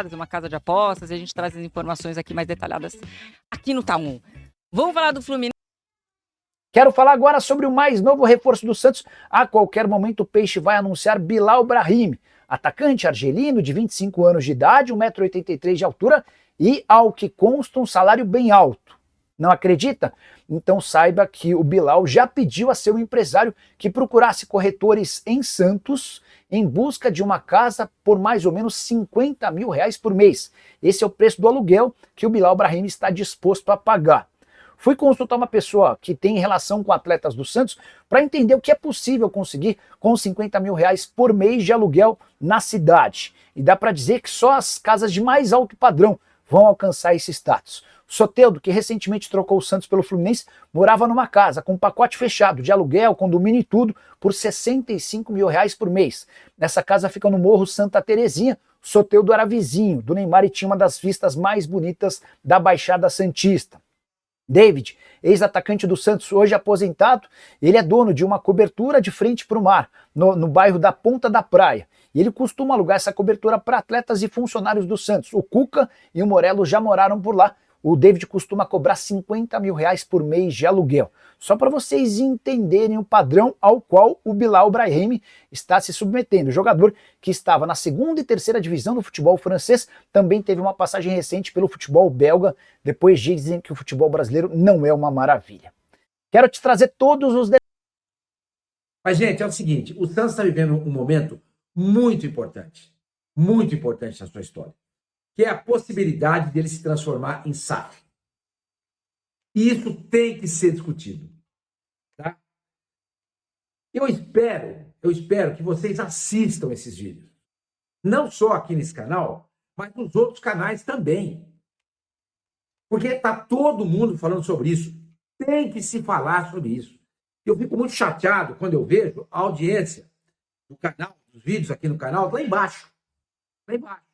uma casa de apostas, e a gente traz as informações aqui mais detalhadas aqui no Tá1. Vamos falar do Fluminense. Quero falar agora sobre o mais novo reforço do Santos. A qualquer momento o Peixe vai anunciar Bilal Brahim, atacante argelino de 25 anos de idade, 1,83 m de altura e, ao que consta, um salário bem alto. Não acredita? Então saiba que o Bilal já pediu a seu empresário que procurasse corretores em Santos em busca de uma casa por mais ou menos R$50 mil por mês. Esse é o preço do aluguel que o Bilal Brahim está disposto a pagar. Fui consultar uma pessoa que tem relação com atletas do Santos para entender o que é possível conseguir com R$50 mil por mês de aluguel na cidade. E dá para dizer que só as casas de mais alto padrão vão alcançar esse status. O Soteldo, que recentemente trocou o Santos pelo Fluminense, morava numa casa com um pacote fechado de aluguel, condomínio e tudo, por R$65 mil por mês. Essa casa fica no Morro Santa Terezinha. O Soteldo era vizinho do Neymar e tinha uma das vistas mais bonitas da Baixada Santista. David, ex-atacante do Santos, hoje aposentado, ele é dono de uma cobertura de frente para o mar, no bairro da Ponta da Praia. E ele costuma alugar essa cobertura para atletas e funcionários do Santos. O Cuca e o Morello já moraram por lá. O David costuma cobrar R$50 mil por mês de aluguel. Só para vocês entenderem o padrão ao qual o Bilal Brahim está se submetendo. O jogador que estava na segunda e terceira divisão do futebol francês também teve uma passagem recente pelo futebol belga. Depois dizem que o futebol brasileiro não é uma maravilha. Quero te trazer todos os detalhes. Mas, gente, é o seguinte, o Santos está vivendo um momento muito importante na sua história, que é a possibilidade dele se transformar em SAF. E isso tem que ser discutido. Tá? Eu espero que vocês assistam esses vídeos. Não só aqui nesse canal, mas nos outros canais também. Porque está todo mundo falando sobre isso. Tem que se falar sobre isso. Eu fico muito chateado quando eu vejo a audiência do canal, dos vídeos aqui no canal, lá embaixo. Lá embaixo.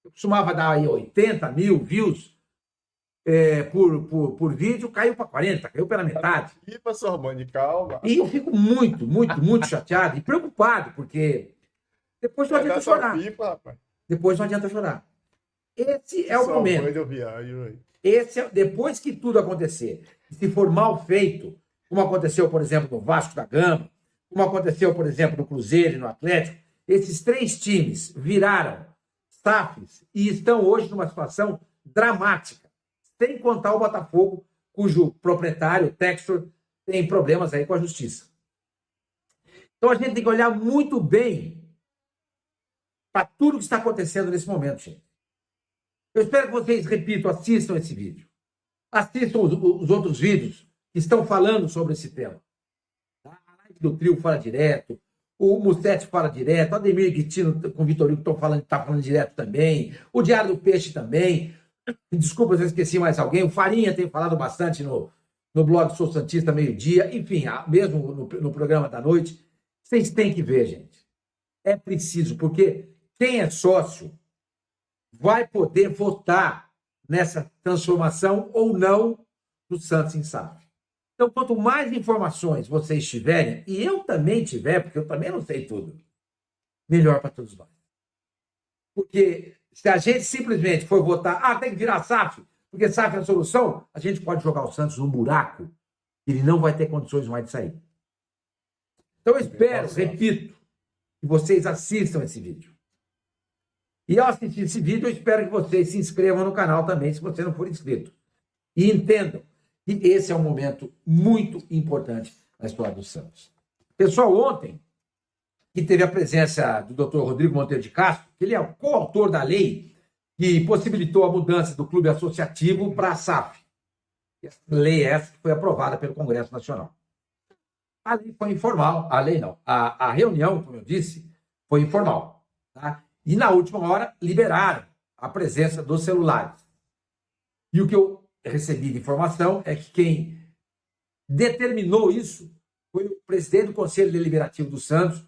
Eu costumava dar aí 80 mil views por vídeo, caiu para 40, caiu pela metade. E pastor Armando, calma. E eu fico muito chateado e preocupado, porque depois não adianta chorar. Depois não adianta chorar. Esse é o momento. Depois que tudo acontecer, se for mal feito, como aconteceu, por exemplo, no Vasco da Gama, como aconteceu, por exemplo, no Cruzeiro e no Atlético, esses três times viraram SAFs e estão hoje numa situação dramática, sem contar o Botafogo, cujo proprietário, o Textor, tem problemas aí com a justiça. Então a gente tem que olhar muito bem para tudo que está acontecendo nesse momento, gente. Eu espero que vocês, repito, assistam esse vídeo. Assistam os outros vídeos que estão falando sobre esse tema. A live do Trio fala direto, o Mussetti fala direto, o Ademir Guitino com o Vitorino está falando direto também, o Diário do Peixe também. Desculpa se eu esqueci mais alguém. O Farinha tem falado bastante no blog Sou Santista Meio-Dia. Enfim, mesmo no programa da noite. Vocês têm que ver, gente. É preciso, porque quem é sócio vai poder votar nessa transformação ou não do Santos em SAF. Então, quanto mais informações vocês tiverem, e eu também tiver, porque eu também não sei tudo, melhor para todos nós. Porque se a gente simplesmente for votar, tem que virar SAF, porque SAF é a solução, a gente pode jogar o Santos num buraco que ele não vai ter condições mais de sair. Então eu espero, repito, que vocês assistam esse vídeo. E ao assistir esse vídeo, eu espero que vocês se inscrevam no canal também, se você não for inscrito. E entendam que esse é um momento muito importante na história do Santos. Pessoal, ontem, que teve a presença do Dr. Rodrigo Monteiro de Castro, que ele é o coautor da lei que possibilitou a mudança do clube associativo para a SAF. Lei essa que foi aprovada pelo Congresso Nacional. A lei foi informal, a reunião, como eu disse, foi informal. Tá? E na última hora liberaram a presença dos celulares. E o que eu recebi de informação é que quem determinou isso foi o presidente do Conselho Deliberativo do Santos,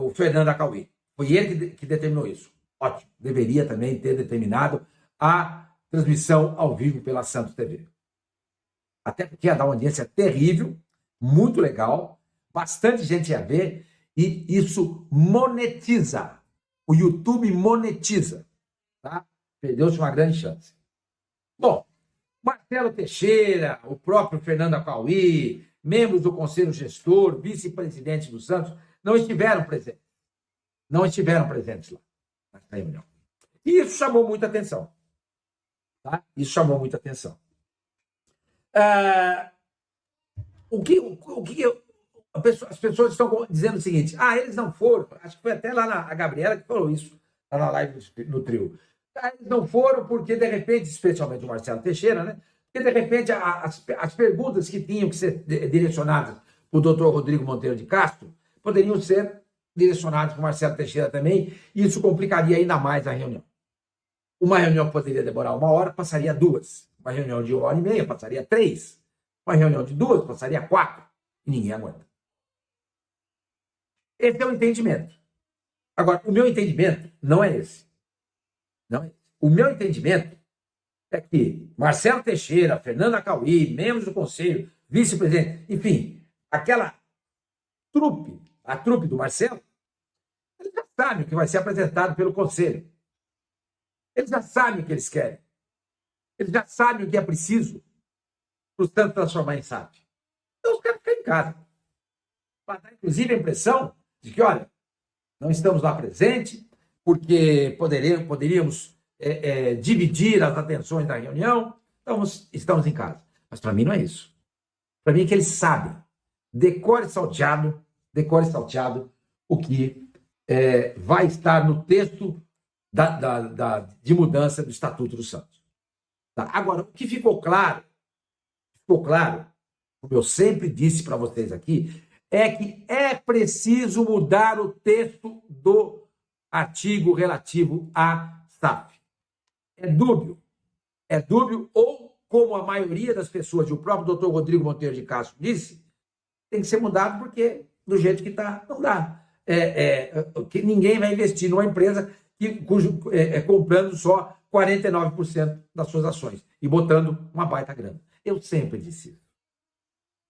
o Fernando Acauí. Foi ele que determinou isso. Ótimo. Deveria também ter determinado a transmissão ao vivo pela Santos TV. Até porque ia dar uma audiência terrível, muito legal, bastante gente ia ver, e isso monetiza. O YouTube monetiza. Tá? Perdeu-se uma grande chance. Bom, Marcelo Teixeira, o próprio Fernando Acauí, membros do Conselho Gestor, vice-presidente do Santos, não estiveram presentes. Não estiveram presentes lá, nessa reunião. E isso chamou muita atenção. Tá? Isso chamou muita atenção. As pessoas estão dizendo o seguinte: eles não foram. Acho que foi até lá a Gabriela que falou isso, lá na live no trio. Eles não foram porque, de repente, especialmente o Marcelo Teixeira, né? Porque, de repente, as perguntas que tinham que ser direcionadas para o doutor Rodrigo Monteiro de Castro poderiam ser direcionadas para o Marcelo Teixeira também, e isso complicaria ainda mais a reunião. Uma reunião que poderia demorar 1 hora, passaria a 2. Uma reunião de 1h30, passaria a 3. Uma reunião de 2, passaria a 4. E ninguém aguenta. Esse é o entendimento. Agora, o meu entendimento não é esse. Não é esse. O meu entendimento é que Marcelo Teixeira, Fernando Acauí, membros do Conselho, vice-presidente, enfim, aquela trupe, a trupe do Marcelo, eles já sabem o que vai ser apresentado pelo Conselho. Eles já sabem o que eles querem. Eles já sabem o que é preciso para o Santos transformar em SAF. Então, os caras ficam em casa. Para dar, inclusive, a impressão de que, olha, não estamos lá presentes porque poderíamos dividir as atenções da reunião, então estamos em casa. Mas para mim não é isso. Para mim é que eles sabem, decore salteado, o que vai estar no texto de mudança do Estatuto do Santos. Tá? Agora, o que ficou claro, como eu sempre disse para vocês aqui, é que é preciso mudar o texto do artigo relativo à SAF. É dúbio, ou, como a maioria das pessoas, e o próprio doutor Rodrigo Monteiro de Castro disse, tem que ser mudado porque, do jeito que está, não dá. Que ninguém vai investir numa empresa comprando só 49% das suas ações e botando uma baita grana. Eu sempre disse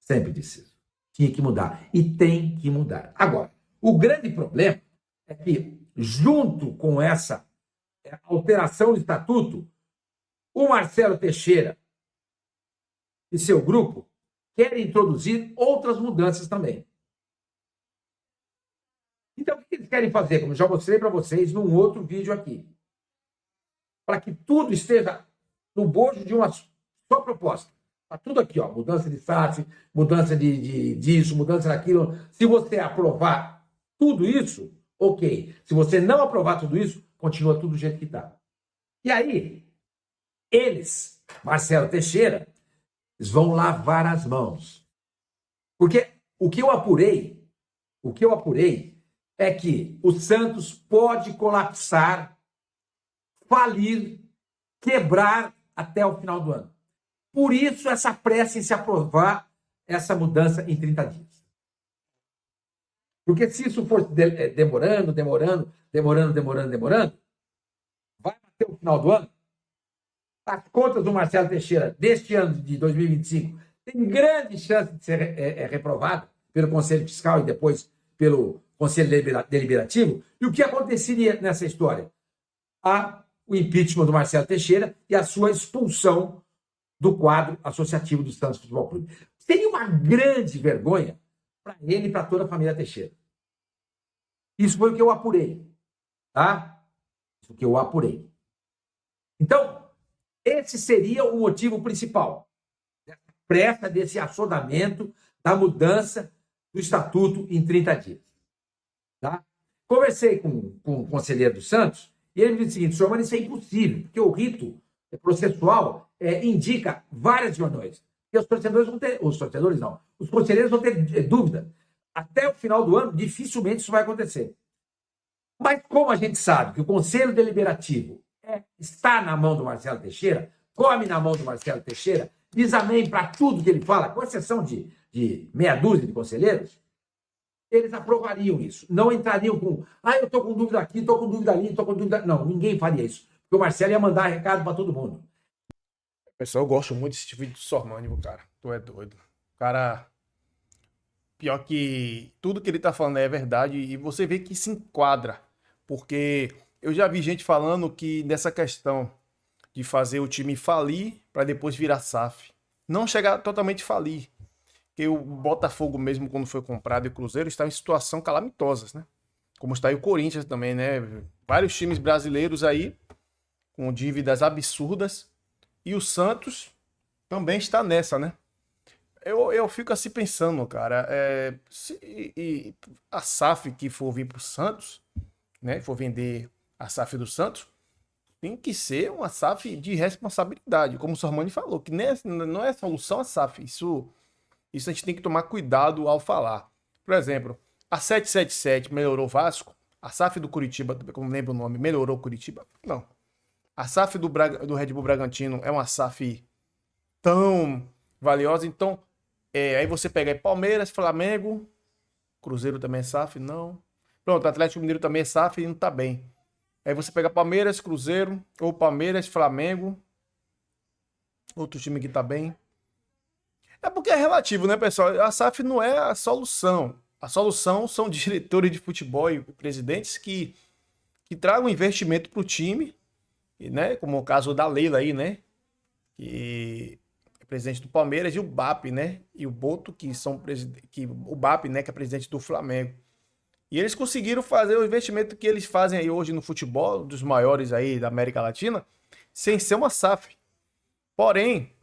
isso. Tinha que mudar. E tem que mudar. Agora, o grande problema é que, junto com essa alteração do estatuto, o Marcelo Teixeira e seu grupo querem introduzir outras mudanças também. Então, o que eles querem fazer? Como eu já mostrei para vocês num outro vídeo aqui. Para que tudo esteja no bojo de uma só proposta. Está tudo aqui, ó, mudança de SAF, mudança disso, mudança daquilo. Se você aprovar tudo isso, ok. Se você não aprovar tudo isso, continua tudo do jeito que está. E aí, eles, Marcelo Teixeira, eles vão lavar as mãos. Porque o que eu apurei é que o Santos pode colapsar, falir, quebrar até o final do ano. Por isso, essa pressa em se aprovar essa mudança em 30 dias. Porque se isso for demorando, vai até o final do ano, as contas do Marcelo Teixeira deste ano de 2025 têm grande chance de ser reprovada pelo Conselho Fiscal e depois pelo Conselho Deliberativo. E o que aconteceria nessa história? O impeachment do Marcelo Teixeira e a sua expulsão do quadro associativo do Santos Futebol Clube. Seria uma grande vergonha para ele e para toda a família Teixeira. Isso foi o que eu apurei. Tá? Isso o que eu apurei. Então, esse seria o motivo principal. Dessa pressa, desse assodamento, da mudança do estatuto em 30 dias. Tá? Conversei com o conselheiro do Santos e ele me disse o seguinte: senhor, mas isso é impossível, porque o rito processual indica várias reuniões. E os torcedores vão ter... Os conselheiros vão ter dúvida. Até o final do ano, dificilmente isso vai acontecer. Mas como a gente sabe que o Conselho Deliberativo está na mão do Marcelo Teixeira, come na mão do Marcelo Teixeira, diz amém para tudo que ele fala, com exceção de meia dúzia de conselheiros, eles aprovariam isso. Não entrariam com, eu estou com dúvida aqui, estou com dúvida ali, estou com dúvida... Não, ninguém faria isso. Porque o Marcelo ia mandar recado para todo mundo. Pessoal, eu gosto muito desse vídeo do Sormânimo, cara. Tu é doido. O cara... Pior que tudo que ele tá falando é verdade e você vê que se enquadra. Porque eu já vi gente falando que nessa questão de fazer o time falir para depois virar SAF. Não chegar totalmente falir. Porque o Botafogo mesmo, quando foi comprado, e o Cruzeiro, está em situação calamitosa, né? Como está aí o Corinthians também, né? Vários times brasileiros aí com dívidas absurdas. E o Santos também está nessa, né? Eu fico assim pensando, cara. Se a SAF que for vir para o Santos, né? For vender a SAF do Santos, tem que ser uma SAF de responsabilidade. Como o Sormani falou, que não é solução a SAF. Isso a gente tem que tomar cuidado ao falar. Por exemplo, a 777 melhorou o Vasco. A SAF do Curitiba, como lembro o nome, melhorou o Curitiba? Não. A SAF do Red Bull Bragantino é uma SAF tão valiosa. Então, aí você pega aí Palmeiras, Flamengo, Cruzeiro também é SAF? Não. Pronto, Atlético Mineiro também é SAF e não tá bem. Aí você pega Palmeiras, Cruzeiro, ou Palmeiras, Flamengo. Outro time que tá bem. É porque é relativo, né, pessoal? A SAF não é a solução. A solução são diretores de futebol e presidentes que tragam investimento pro time, né? Como o caso da Leila aí, né? Que é presidente do Palmeiras, e o BAP, né? E o Boto, o BAP, né, que é presidente do Flamengo. E eles conseguiram fazer o investimento que eles fazem aí hoje no futebol, dos maiores aí da América Latina, sem ser uma SAF. Porém,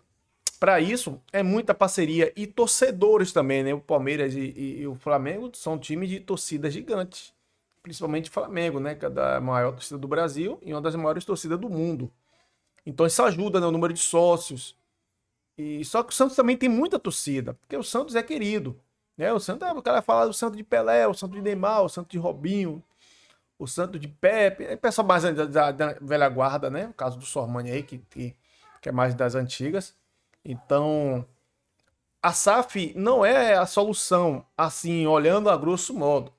para isso, é muita parceria e torcedores também, né? O Palmeiras e o Flamengo são times de torcida gigantes. Principalmente o Flamengo, né? Que é da maior torcida do Brasil e uma das maiores torcidas do mundo. Então isso ajuda, né? O número de sócios. E só que o Santos também tem muita torcida, porque o Santos é querido. O Santos, o cara fala do Santos de Pelé, o Santos de Neymar, o Santos de Robinho, o Santos de Pepe, é pessoal mais da velha guarda, né? O caso do Sormani aí, que é mais das antigas. Então, a SAF não é a solução, assim, olhando a grosso modo.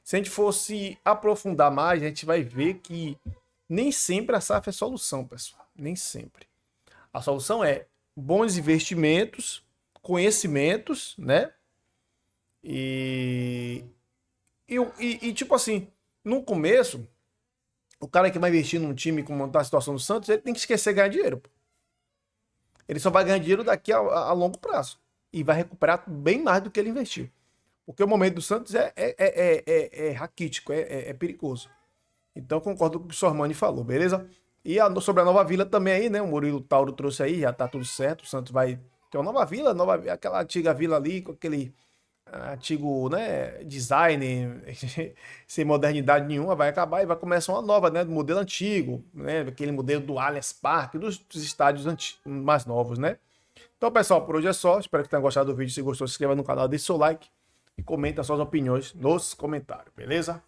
Se a gente fosse aprofundar mais, a gente vai ver que nem sempre a SAF é solução, pessoal. Nem sempre. A solução é bons investimentos, conhecimentos, né? E tipo assim, no começo, o cara que vai investir num time como tá a situação do Santos, ele tem que esquecer ganhar dinheiro. Pô. Ele só vai ganhar dinheiro daqui a longo prazo. E vai recuperar bem mais do que ele investiu. Porque o momento do Santos é raquítico, é perigoso. Então concordo com o que o Sormani falou, beleza? E sobre a Nova Vila também aí, né? O Murilo Tauro trouxe aí, já tá tudo certo. O Santos vai ter uma Nova Vila, aquela antiga vila ali, com aquele antigo, né, design, sem modernidade nenhuma, vai acabar e vai começar uma nova, né, do modelo antigo, né, aquele modelo do Allianz Parque, dos estádios mais novos, né. Então, pessoal, por hoje é só. Espero que tenham gostado do vídeo. Se gostou, se inscreva no canal, deixe seu like e comenta suas opiniões nos comentários, beleza?